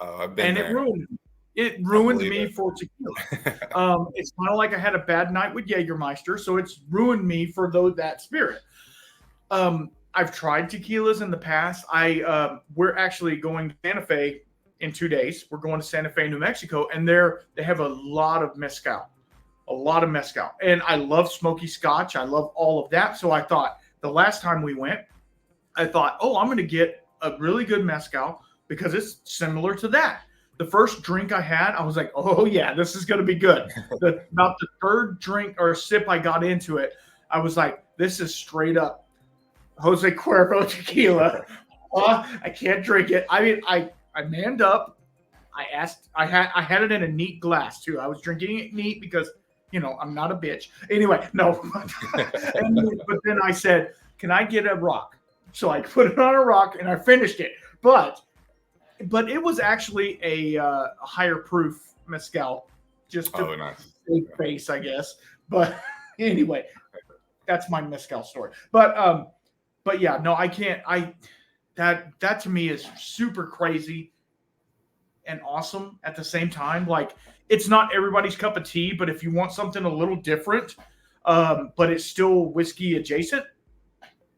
and it ruined me. It ruined me for tequila. It's kind of like I had a bad night with Jägermeister, so it's ruined me for that spirit. I've tried tequilas in the past. We're actually going to Santa Fe in 2 days. We're going to Santa Fe, New Mexico, and they have a lot of mezcal. And I love smoky scotch. I love all of that. So I thought the last time we went, I'm going to get a really good mezcal because it's similar to that. The first drink I had, I was like, oh yeah, this is going to be good. About the third drink or sip I got into it, I was like, this is straight up Jose Cuervo tequila. I can't drink it. I mean, I manned up. I had it in a neat glass too. I was drinking it neat because, you know, I'm not a bitch. Anyway, no. But then I said, can I get a rock? So I put it on a rock and I finished it. But it was actually a higher proof mezcal, just to save face, I guess. But Anyway, that's my mezcal story. But yeah, no, I can't. That to me is super crazy and awesome at the same time. Like, it's not everybody's cup of tea, but if you want something a little different, but it's still whiskey adjacent,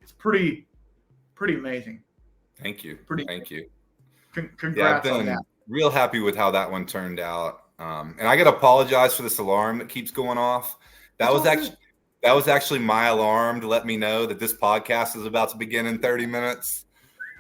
it's pretty amazing. Thank you. Thank you. Congrats I've on been that. real happy with how that one turned out. And I got to apologize for this alarm that keeps going off. That was actually my alarm to let me know that this podcast is about to begin in 30 minutes.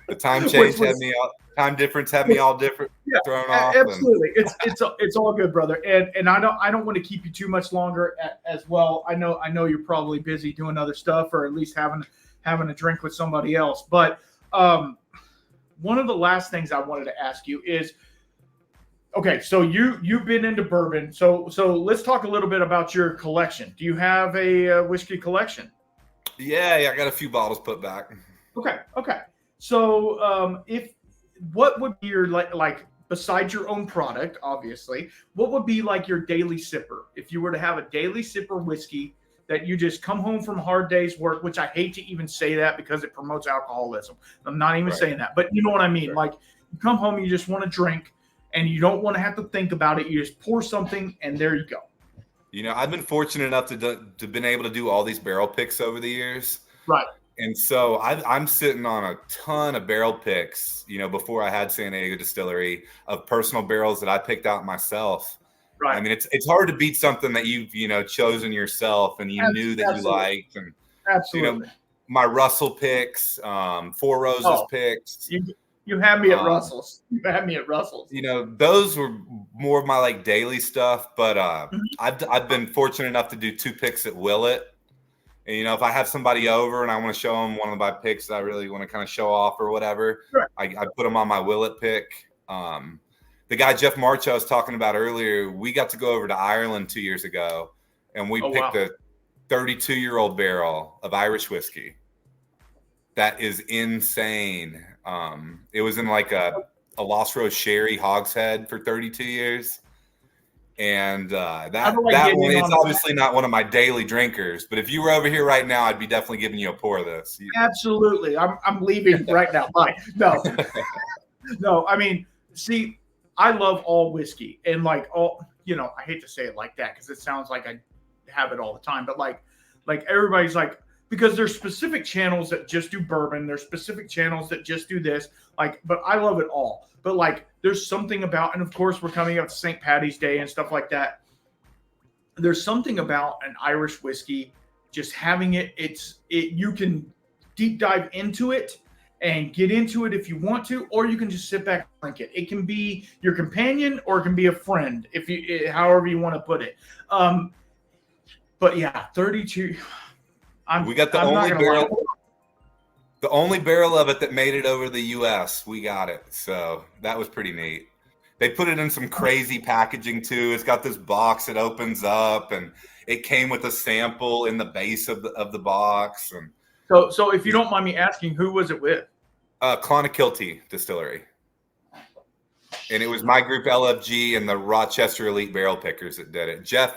The time change had me out. Time difference had me all different, thrown off. Absolutely, it's all good, brother. And I don't want to keep you too much longer as well. I know you're probably busy doing other stuff, or at least having a drink with somebody else. But one of the last things I wanted to ask you is, okay, so you've been into bourbon. So let's talk a little bit about your collection. Do you have a whiskey collection? Yeah, I got a few bottles put back. Okay. So what would be your like besides your own product, obviously, what would be like your daily sipper if you were to have a daily sipper whiskey that you just come home from a hard day's work, which I hate to even say that because it promotes alcoholism. I'm not even saying that, but you know what I mean? Sure. Like, you come home, you just want to drink and you don't want to have to think about it. You just pour something and there you go. You know, I've been fortunate enough to been able to do all these barrel picks over the years. Right. And so I'm sitting on a ton of barrel picks, you know, before I had San Diego Distillery, of personal barrels that I picked out myself. Right. I mean, it's hard to beat something that you've, chosen yourself and you knew that you liked. And absolutely. My Russell picks, Four Roses picks. You had me at Russell's. You had me at Russell's. Those were more of my like daily stuff. But I've been fortunate enough to do 2 picks at Willet. And, if I have somebody over and I want to show them one of my picks that I really want to kind of show off or whatever, sure, I put them on my Willet pick. The guy, Jeff March, I was talking about earlier, we got to go over to Ireland 2 years ago, and we picked a 32-year-old barrel of Irish whiskey. That is insane. It was in like a Lost Rose Sherry hogshead for 32 years. And that one is obviously not one of my daily drinkers, but if you were over here right now, I'd be definitely giving you a pour of this. Absolutely. I'm leaving right now. Bye. No. No, I mean, see, I love all whiskey, and like all, I hate to say it like that because it sounds like I have it all the time, but like everybody's like, because there's specific channels that just do bourbon, there's specific channels that just do this, but I love it all. But like, there's something about, and of course we're coming up to St. Paddy's Day and stuff like that. There's something about an Irish whiskey, just having it, you can deep dive into it and get into it if you want to, or you can just sit back and drink it. It can be your companion or it can be a friend, however you want to put it. But yeah, 32. We got the only barrel of it that made it over the U.S. We got it, so that was pretty neat. They put it in some crazy packaging too. It's got this box that opens up, and it came with a sample in the base of the box. And so if you don't mind me asking, who was it with? Clonakilty Distillery, and it was my group LFG and the Rochester Elite Barrel Pickers that did it. Jeff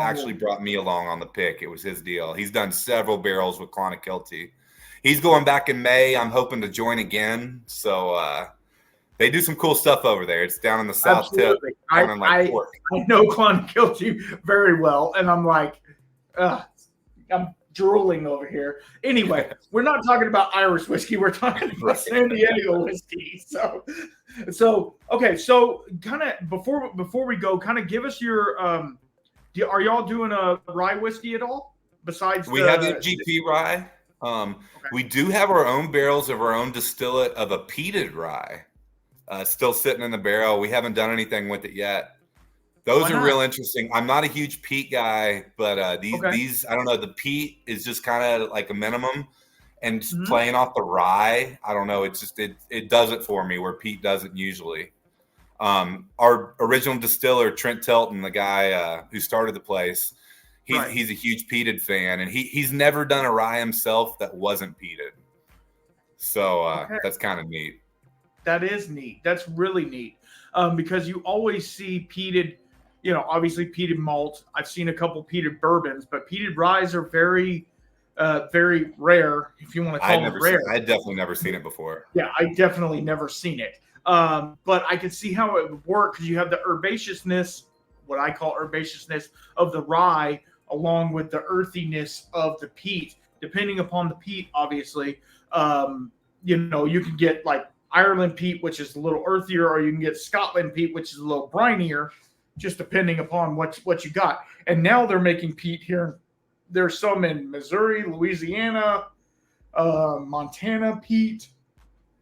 actually brought me along on the pick. It was his deal. He's done several barrels with Clonakilty. He's going back in May. I'm hoping to join again. So they do some cool stuff over there. It's down in the South Tip. I know Clonakilty very well, and I'm like, I'm drooling over here. Anyway, we're not talking about Irish whiskey. We're talking about San Diego whiskey. So okay. So kind of before we go, kind of give us your are y'all doing a rye whiskey at all? Besides, we have MGP rye. We do have our own barrels of our own distillate of a peated rye, still sitting in the barrel. We haven't done anything with it yet. Those are real interesting. I'm not a huge peat guy, but these I don't know. The peat is just kind of like a minimum, and playing off the rye, I don't know. It's just it does it for me where peat doesn't usually. Our original distiller, Trent Telton, the guy who started the place, he's a huge peated fan, and he's never done a rye himself that wasn't peated. So that's kind of neat. That is neat. That's really neat, because you always see peated obviously peated malt. I've seen a couple peated bourbons, but peated ryes are very, very rare, if you want to call it rare. I definitely never seen it before. Yeah, I definitely never seen it. But I can see how it would work because you have the herbaceousness, what I call herbaceousness of the rye, along with the earthiness of the peat. Depending upon the peat, obviously, you can get like Ireland peat, which is a little earthier, or you can get Scotland peat, which is a little brinier, just depending upon what you got. And now they're making peat here. There's some in Missouri, Louisiana, Montana peat.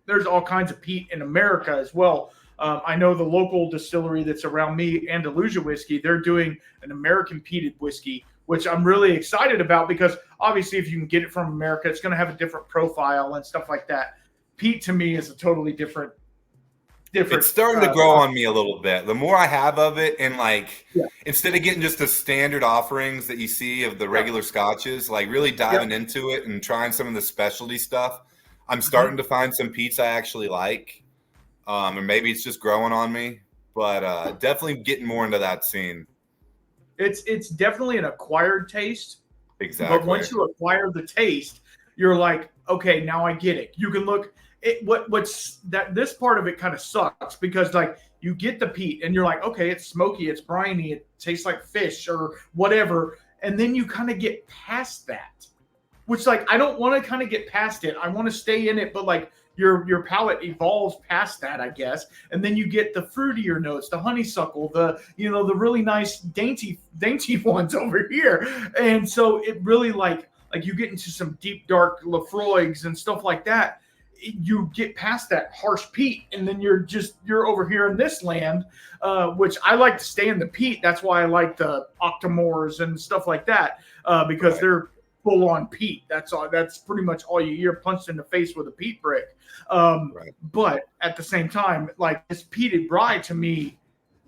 There's all kinds of peat in America as well. I know the local distillery that's around me, Andalusia Whiskey, they're doing an American peated whiskey, which I'm really excited about because obviously if you can get it from America, it's going to have a different profile and stuff like that. Peat to me is a totally different. It's starting to grow on me a little bit. The more I have of it, and instead of getting just the standard offerings that you see of the regular scotches, like really diving into it and trying some of the specialty stuff, I'm starting to find some peats I actually like. And maybe it's just growing on me, but definitely getting more into that scene. It's definitely an acquired taste. Exactly. But once you acquire the taste, you're like, okay, now I get it. You can look. This part of it kind of sucks because like you get the peat and you're like, okay, it's smoky, it's briny, it tastes like fish or whatever, and then you kind of get past that, which like I don't want to kind of get past it. I want to stay in it, but like your palate evolves past that, I guess, and then you get the fruitier notes, the honeysuckle, the really nice dainty ones over here, and so it really like you get into some deep dark Lafroigs and stuff like that. You get past that harsh peat, and then you're over here in this land, which I like to stay in the peat. That's why I like the Octomores and stuff like that, because they're full on peat. That's all. That's pretty much all you're punched in the face with a peat brick. But at the same time, like this peated rye to me,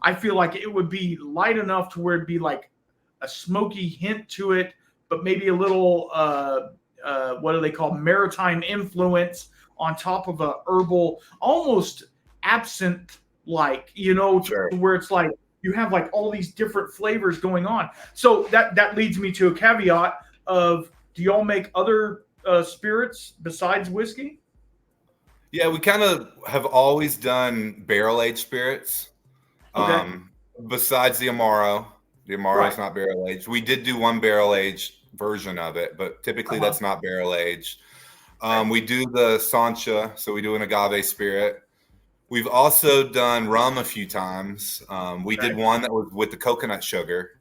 I feel like it would be light enough to where it'd be like a smoky hint to it, but maybe a little what do they call maritime influence on top of a herbal, almost absinthe like, where it's like you have like all these different flavors going on. So that leads me to a caveat of, do y'all make other spirits besides whiskey? Yeah, we kind of have always done barrel-aged spirits. Okay. Besides the Amaro. The Amaro is not barrel-aged. We did do one barrel-aged version of it, but typically that's not barrel-aged. We do the Sancha, so we do an agave spirit. We've also done rum a few times. We did one that was with the coconut sugar.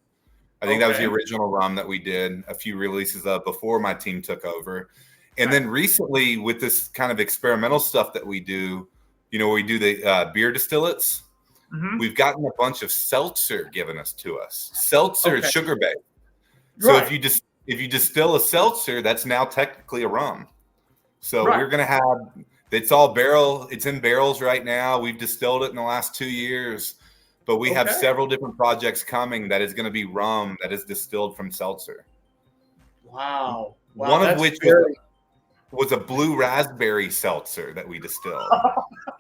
I think that was the original rum that we did a few releases of before my team took over. And then recently with this kind of experimental stuff that we do, we do the beer distillates. Mm-hmm. We've gotten a bunch of seltzer given to us. Seltzer is sugar-based. So if you distill a seltzer, that's now technically a rum. So we're going to have, it's in barrels right now. We've distilled it in the last 2 years, but we have several different projects coming that is going to be rum that is distilled from seltzer. Wow. One of which was a blue raspberry seltzer that we distilled.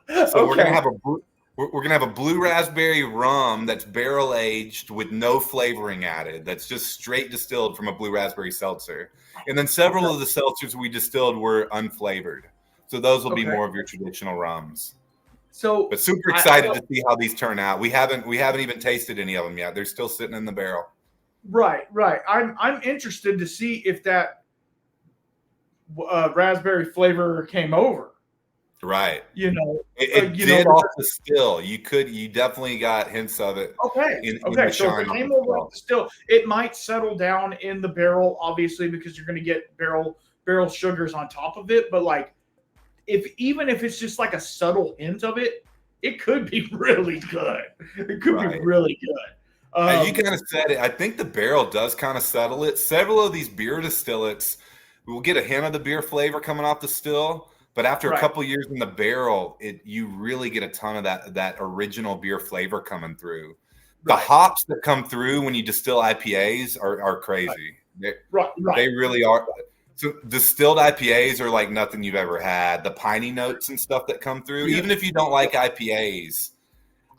So we're going to have a blue raspberry rum that's barrel aged with no flavoring added. That's just straight distilled from a blue raspberry seltzer. And then several of the seltzers we distilled were unflavored. So those will be more of your traditional rums. But super excited to see how these turn out. We haven't even tasted any of them yet. They're still sitting in the barrel. Right. I'm interested to see if that raspberry flavor came over. Right. It did off the still. You definitely got hints of it. In so if it came over off the still, it might settle down in the barrel, obviously, because you're going to get barrel sugars on top of it. But like, even if it's just like a subtle hint of it, it could be really good. It could be really good. You kind of said it. I think the barrel does kind of settle it. Several of these beer distillates, we will get a hint of the beer flavor coming off the still. But after a couple years in the barrel, you really get a ton of that original beer flavor coming through. The hops that come through when you distill IPAs are crazy. They really are. So distilled IPAs are like nothing you've ever had. The piney notes and stuff that come through, even if you don't like IPAs,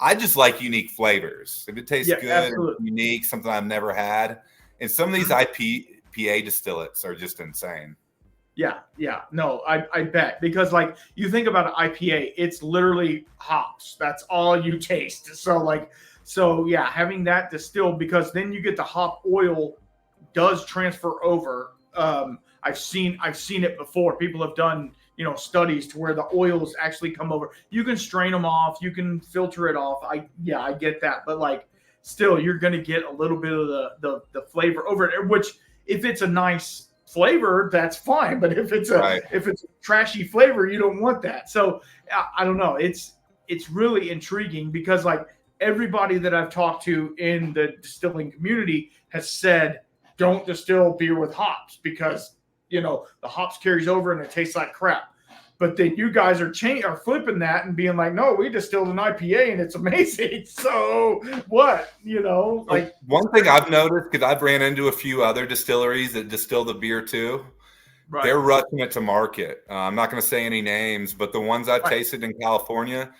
I just like unique flavors. If it tastes good absolutely. and unique, something I've never had. And some of these IPA distillates are just insane. Yeah. No, I bet, because like you think about an IPA, it's literally hops. That's all you taste. So yeah, having that distilled, because then you get the hop oil does transfer over. I've seen it before. People have done studies to where the oils actually come over. You can strain them off, you can filter it off. I get that, but like still, you're gonna get a little bit of the flavor over it. Which, if it's a nice flavor, that's fine. But if it's a trashy flavor, you don't want that. So I don't know. It's really intriguing, because like everybody that I've talked to in the distilling community has said, don't distill beer with hops, because the hops carries over and it tastes like crap. But then you guys are flipping that and being like, no, we distilled an IPA and it's amazing. So what, like one thing I've noticed, because I've ran into a few other distilleries that distill the beer too. Right. They're rushing it to market. I'm not going to say any names, but the ones I've tasted in California,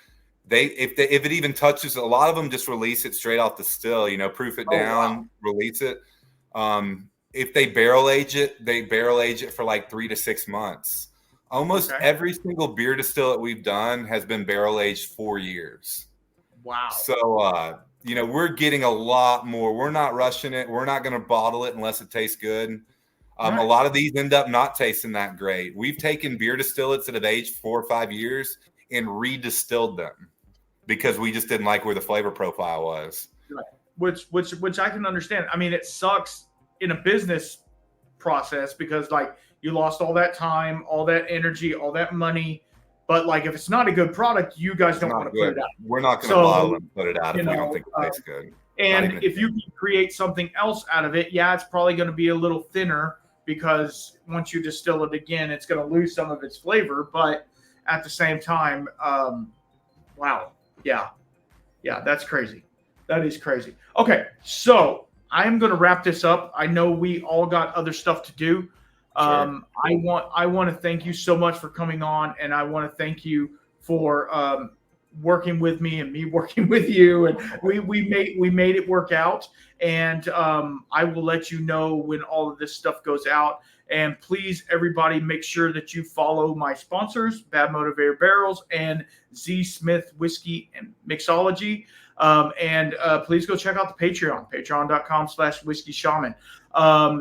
if it even touches, a lot of them just release it straight off the still, proof it down, release it. If they barrel age it for like 3 to 6 months. Almost every single beer distillate we've done has been barrel aged 4 years. Wow. So, we're getting a lot more. We're not rushing it. We're not going to bottle it unless it tastes good. A lot of these end up not tasting that great. We've taken beer distillates that have aged 4 or 5 years and redistilled them because we just didn't like where the flavor profile was. Which I can understand. I mean, it sucks in a business process, because like you lost all that time, all that energy, all that money. But like, if it's not a good product, you guys don't want to put it out. We're not going to bottle and put it out if we don't think it tastes good. And if you can create something else out of it, it's probably going to be a little thinner, because once you distill it again, it's going to lose some of its flavor. But at the same time, wow. Yeah, that's crazy. That is crazy. Okay, so I'm going to wrap this up. I know we all got other stuff to do. Sure. I want to thank you so much for coming on, and I want to thank you for working with me and me working with you, and we made it work out. And I will let you know when all of this stuff goes out. And please, everybody, make sure that you follow my sponsors, Bad Motivator Barrels and Z Smith Whiskey and Mixology. And please go check out the Patreon, patreon.com/whiskey shaman,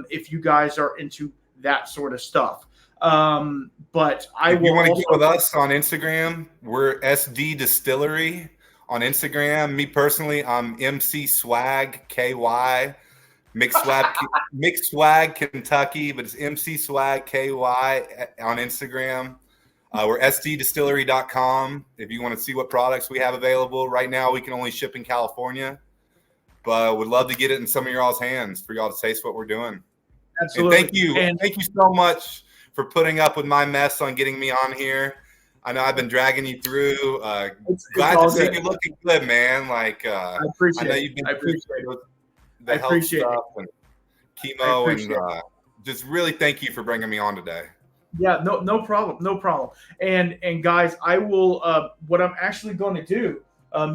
if you guys are into that sort of stuff. But if you want to get with us on Instagram, we're SD Distillery on Instagram. Me personally, I'm MC Swag KY. Mixed Swag Kentucky, but it's MC Swag KY on Instagram. We're sddistillery.com if you want to see what products we have available. Right now, we can only ship in California, but would love to get it in some of y'all's hands for y'all to taste what we're doing. Absolutely. And thank you so much for putting up with my mess on getting me on here. I know I've been dragging you through. Glad to see you looking good, man. Like I appreciate. I know you've been. I appreciate it. The health stuff and chemo, and just really thank you for bringing me on today. Yeah, no problem. And guys, I will. What I'm actually going to do,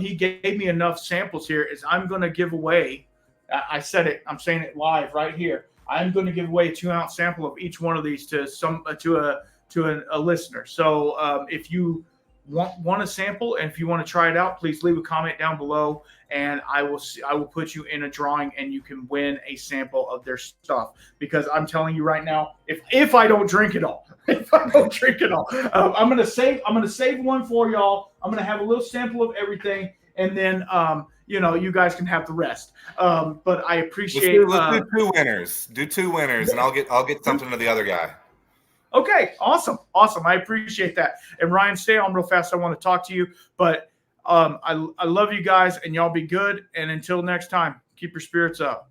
he gave me enough samples here. Is I'm going to give away. I said it. I'm saying it live right here. I'm going to give away a 2-ounce sample of each one of these to a listener. So if you want a sample and if you want to try it out, please leave a comment down below, and I will put you in a drawing, and you can win a sample of their stuff. Because I'm telling you right now, if I don't drink it all, I'm gonna save one for y'all. I'm gonna have a little sample of everything, and then you guys can have the rest. But I appreciate. Let's do 2 winners. Do 2 winners, and I'll get something to the other guy. Okay, awesome. I appreciate that. And Ryan, stay on real fast. I want to talk to you, but I love you guys, and y'all be good. And until next time, keep your spirits up.